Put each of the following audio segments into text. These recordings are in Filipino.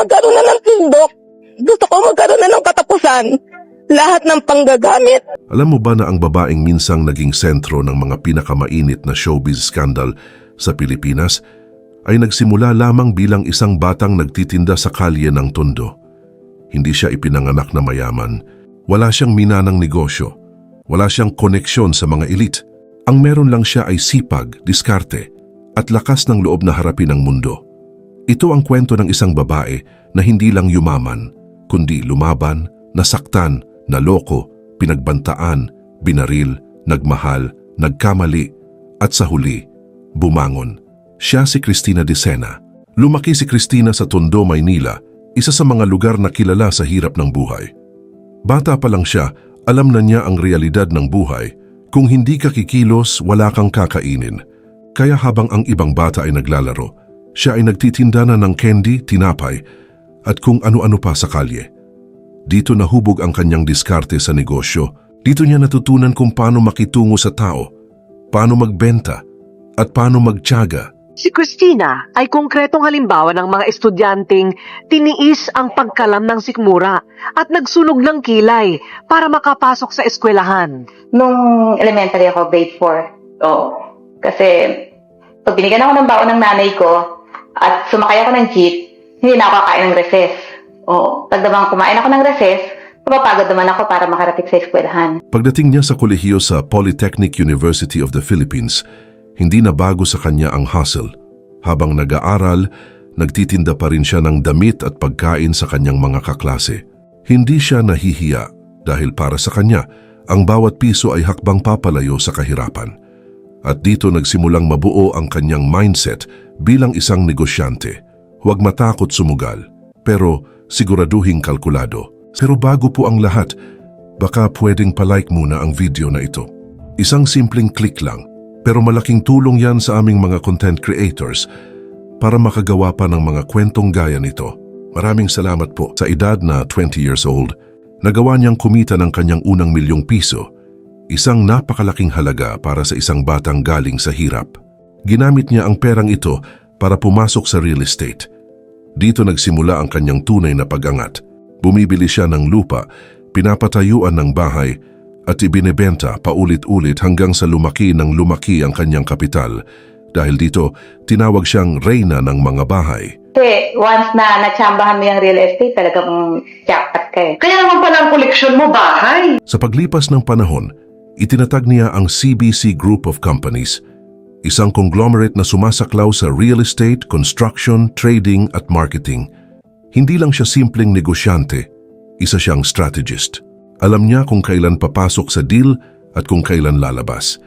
magkaroon na ng tindok. Gusto ko magkaroon na ng katapusan. Lahat ng panggagamit. Alam mo ba na ang babaeng minsang naging sentro ng mga pinakamainit na showbiz scandal sa Pilipinas ay nagsimula lamang bilang isang batang nagtitinda sa kalye ng Tondo. Hindi siya ipinanganak na mayaman. Wala siyang minanang negosyo. Wala siyang koneksyon sa mga elite. Ang meron lang siya ay sipag, diskarte, at lakas ng loob na harapin ang mundo. Ito ang kwento ng isang babae na hindi lang yumaman, kundi lumaban, nasaktan, naloko, pinagbantaan, binaril, nagmahal, nagkamali, at sa huli, bumangon. Siya si Cristina Dicena. Lumaki si Cristina sa Tondo, Maynila, isa sa mga lugar na kilala sa hirap ng buhay. Bata pa lang siya, alam na niya ang realidad ng buhay. Kung hindi ka kikilos, wala kang kakainin. Kaya habang ang ibang bata ay naglalaro, siya ay nagtitinda na ng candy, tinapay, at kung ano-ano pa sa kalye. Dito nahubog ang kanyang diskarte sa negosyo. Dito niya natutunan kung paano makitungo sa tao, paano magbenta, at paano magtiyaga. Si Cristina ay konkretong halimbawa ng mga estudyanteng tiniis ang pagkalam ng sikmura at nagsunog ng kilay para makapasok sa eskwelahan. Nung elementary ako, grade 4. Oo. Kasi pag binigyan ako ng baon ng nanay ko at sumakay ako ng jeep, hindi na ako kakain ng recess. Oo. Pag naman kumain ako ng recess, mapapagod naman ako para makarating sa eskwelahan. Pagdating niya sa kolehiyo sa Polytechnic University of the Philippines, hindi na bago sa kanya ang hustle. Habang nag-aaral, nagtitinda pa rin siya ng damit at pagkain sa kanyang mga kaklase. Hindi siya nahihiya dahil para sa kanya, ang bawat piso ay hakbang papalayo sa kahirapan. At dito nagsimulang mabuo ang kanyang mindset bilang isang negosyante. Huwag matakot sumugal, pero siguraduhing kalkulado. Pero bago po ang lahat, baka pwedeng palike muna ang video na ito. Isang simpleng click lang, pero malaking tulong yan sa aming mga content creators para makagawa pa ng mga kwentong gaya nito. Maraming salamat po. Sa edad na 20 years old, nagawa niyang kumita ng kanyang unang ₱1,000,000. Isang napakalaking halaga para sa isang batang galing sa hirap. Ginamit niya ang perang ito para pumasok sa real estate. Dito nagsimula ang kanyang tunay na pag-angat. Bumibili siya ng lupa, pinapatayuan ng bahay, at ibinebenta paulit-ulit hanggang sa lumaki ang kanyang kapital. Dahil dito, tinawag siyang reyna ng mga bahay. Kasi once na natsambahan mo yung real estate, talagang jackpot ka eh. Kaya naman pala ang koleksyon mo bahay. Sa paglipas ng panahon, itinatag niya ang CBC Group of Companies, isang conglomerate na sumasaklaw sa real estate, construction, trading at marketing. Hindi lang siya simpleng negosyante, isa siyang strategist. Alam niya kung kailan papasok sa deal at kung kailan lalabas.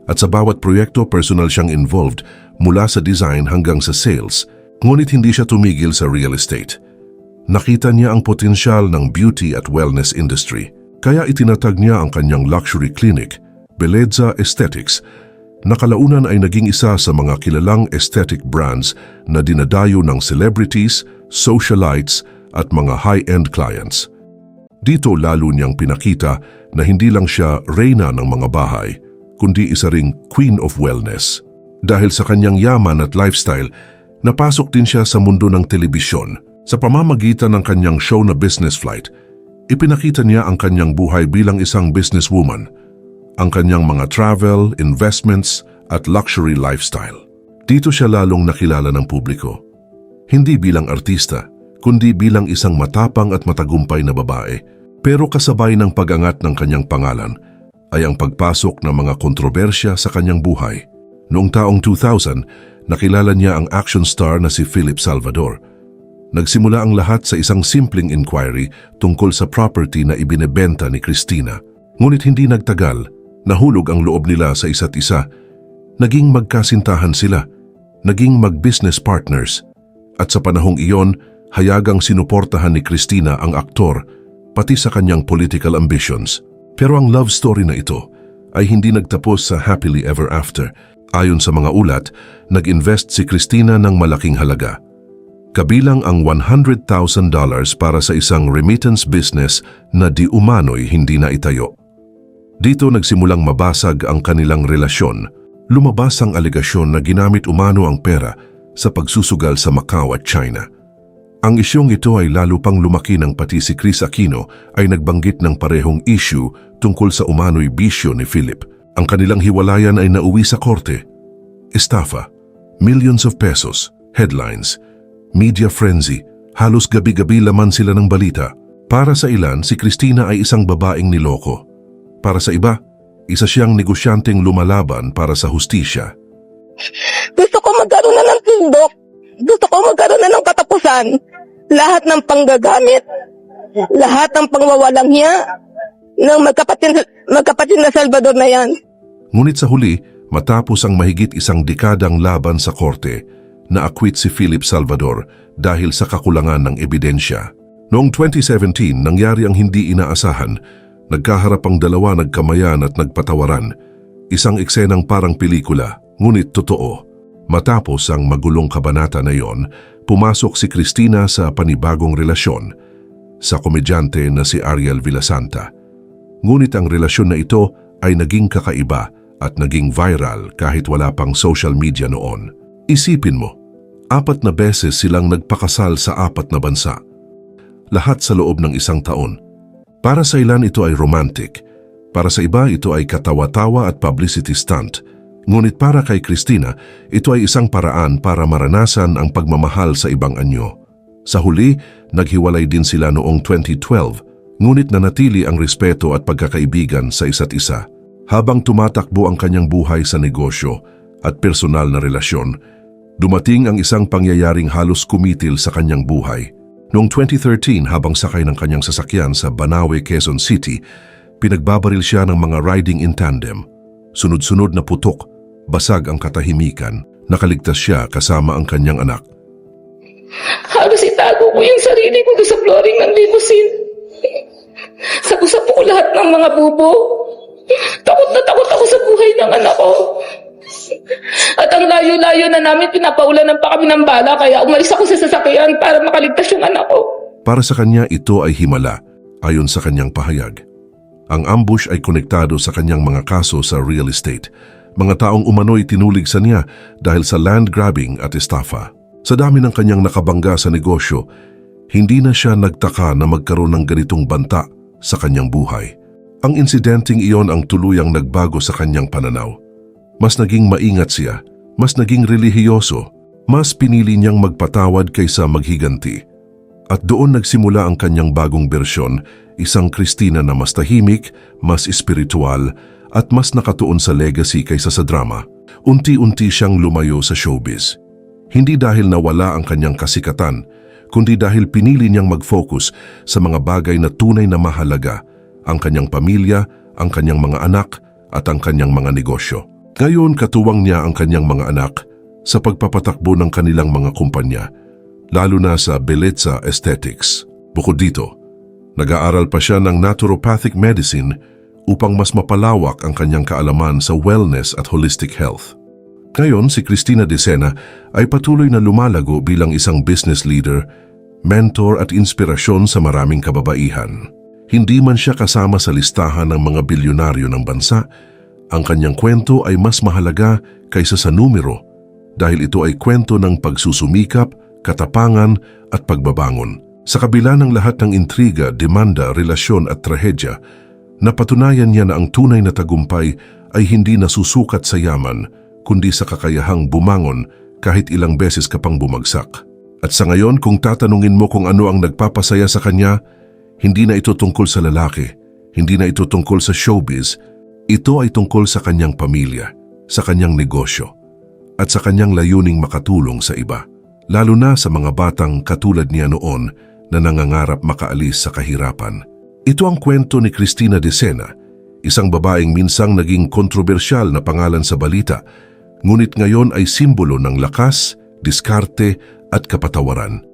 At sa bawat proyekto, personal siyang involved mula sa design hanggang sa sales. Ngunit hindi siya tumigil sa real estate. Nakita niya ang potensyal ng beauty at wellness industry. Kaya itinatag niya ang kanyang luxury clinic, Belleza Aesthetics, na kalaunan ay naging isa sa mga kilalang aesthetic brands na dinadayo ng celebrities, socialites at mga high-end clients. Dito lalo niyang pinakita na hindi lang siya reyna ng mga bahay, kundi isa ring queen of wellness. Dahil sa kanyang yaman at lifestyle, napasok din siya sa mundo ng telebisyon. Sa pamamagitan ng kanyang show na Business Flight, ipinakita niya ang kanyang buhay bilang isang businesswoman, ang kanyang mga travel, investments at luxury lifestyle. Dito siya lalong nakilala ng publiko. Hindi bilang artista, kundi bilang isang matapang at matagumpay na babae. Pero kasabay ng pag-angat ng kanyang pangalan ay ang pagpasok ng mga kontrobersya sa kanyang buhay. Noong taong 2000, nakilala niya ang action star na si Philip Salvador. Nagsimula ang lahat sa isang simpleng inquiry tungkol sa property na ibinebenta ni Cristina. Ngunit hindi nagtagal, nahulog ang loob nila sa isa't isa. Naging magkasintahan sila, naging mag-business partners. At sa panahong iyon, hayagang sinuportahan ni Cristina ang aktor, pati sa kanyang political ambitions. Pero ang love story na ito ay hindi nagtapos sa happily ever after. Ayon sa mga ulat, nag-invest si Cristina ng malaking halaga. Kabilang ang $100,000 para sa isang remittance business na di umano'y hindi na itayo. Dito nagsimulang mabasag ang kanilang relasyon. Lumabas ang alegasyon na ginamit umano ang pera sa pagsusugal sa Macau at China. Ang isyong ito ay lalo pang lumaki nang pati si Chris Aquino ay nagbanggit ng parehong issue tungkol sa umano'y bisyo ni Philip. Ang kanilang hiwalayan ay nauwi sa korte. Estafa, millions of pesos, headlines, media frenzy, halos gabi-gabi laman sila ng balita. Para sa ilan, si Christina ay isang babaeng niloko. Para sa iba, isa siyang negosyanteng lumalaban para sa hustisya. Gusto ko magkaroon na ng tindok. Gusto ko magkaroon na ng katapusan. Lahat ng panggagamit, lahat ng pangwawalang hiya ng magkapatid na Salvador na yan. Ngunit sa huli, matapos ang mahigit isang dekadang laban sa korte, na-acquit si Philip Salvador dahil sa kakulangan ng ebidensya. Noong 2017, nangyari ang hindi inaasahan. Nagkaharap ang dalawa, nagkamayan at nagpatawaran. Isang eksenang parang pelikula, ngunit totoo. Matapos ang magulong kabanata na iyon, pumasok si Christina sa panibagong relasyon sa komedyante na si Ariel Villasanta. Ngunit ang relasyon na ito ay naging kakaiba at naging viral kahit wala pang social media noon. Isipin mo, 4 na beses silang nagpakasal sa 4 na bansa. Lahat sa loob ng isang taon. Para sa ilan ito ay romantic, para sa iba ito ay katawa-tawa at publicity stunt. Ngunit para kay Christina, ito ay isang paraan para maranasan ang pagmamahal sa ibang anyo. Sa huli, naghiwalay din sila noong 2012, ngunit nanatili ang respeto at pagkakaibigan sa isa't isa. Habang tumatakbo ang kanyang buhay sa negosyo at personal na relasyon, dumating ang isang pangyayaring halos kumitil sa kanyang buhay. Noong 2013, habang sakay ng kanyang sasakyan sa Banawe, Quezon City, pinagbabaril siya ng mga riding in tandem. Sunod-sunod na putok, basag ang katahimikan, nakaligtas siya kasama ang kanyang anak. Halos itago ko yung sarili ko doon sa flooring ng limousine. Sapo-sapo ko lahat ng mga bubo. Takot na takot ako sa buhay ng anak ko. At ang layo-layo na namin, pinapaulanan pa kami ng bala, kaya umalis ako sa sasakyan para makaligtas yung anak ko. Para sa kanya, ito ay himala, ayon sa kanyang pahayag. Ang ambush ay konektado sa kanyang mga kaso sa real estate. Mga taong umano'y tinulig sa niya dahil sa land grabbing at estafa. Sa dami ng kanyang nakabangga sa negosyo, hindi na siya nagtaka na magkaroon ng ganitong banta sa kanyang buhay. Ang insidenteng iyon ang tuluyang nagbago sa kanyang pananaw. Mas naging maingat siya, mas naging relihiyoso, mas pinili niyang magpatawad kaysa maghiganti. At doon nagsimula ang kanyang bagong bersyon, isang Christina na mas tahimik, mas espiritual, at mas nakatuon sa legacy kaysa sa drama. Unti-unti siyang lumayo sa showbiz. Hindi dahil nawala ang kanyang kasikatan, kundi dahil pinili niyang mag-focus sa mga bagay na tunay na mahalaga, ang kanyang pamilya, ang kanyang mga anak, at ang kanyang mga negosyo. Ngayon, katuwang niya ang kanyang mga anak sa pagpapatakbo ng kanilang mga kumpanya, lalo na sa Belleza Aesthetics. Bukod dito, nag-aaral pa siya ng naturopathic medicine upang mas mapalawak ang kanyang kaalaman sa wellness at holistic health. Ngayon, si Christina Decena ay patuloy na lumalago bilang isang business leader, mentor at inspirasyon sa maraming kababaihan. Hindi man siya kasama sa listahan ng mga bilyonaryo ng bansa, ang kanyang kwento ay mas mahalaga kaysa sa numero dahil ito ay kwento ng pagsusumikap, katapangan at pagbabangon. Sa kabila ng lahat ng intriga, demanda, relasyon at trahedya, napatunayan niya na ang tunay na tagumpay ay hindi nasusukat sa yaman, kundi sa kakayahang bumangon kahit ilang beses ka pang bumagsak. At sa ngayon, kung tatanungin mo kung ano ang nagpapasaya sa kanya, hindi na ito tungkol sa lalaki, hindi na ito tungkol sa showbiz, ito ay tungkol sa kanyang pamilya, sa kanyang negosyo, at sa kanyang layuning makatulong sa iba, lalo na sa mga batang katulad niya noon na nangangarap makaalis sa kahirapan. Ito ang kwento ni Christina Decena, isang babaeng minsang naging kontrobersyal na pangalan sa balita, ngunit ngayon ay simbolo ng lakas, diskarte at kapatawaran.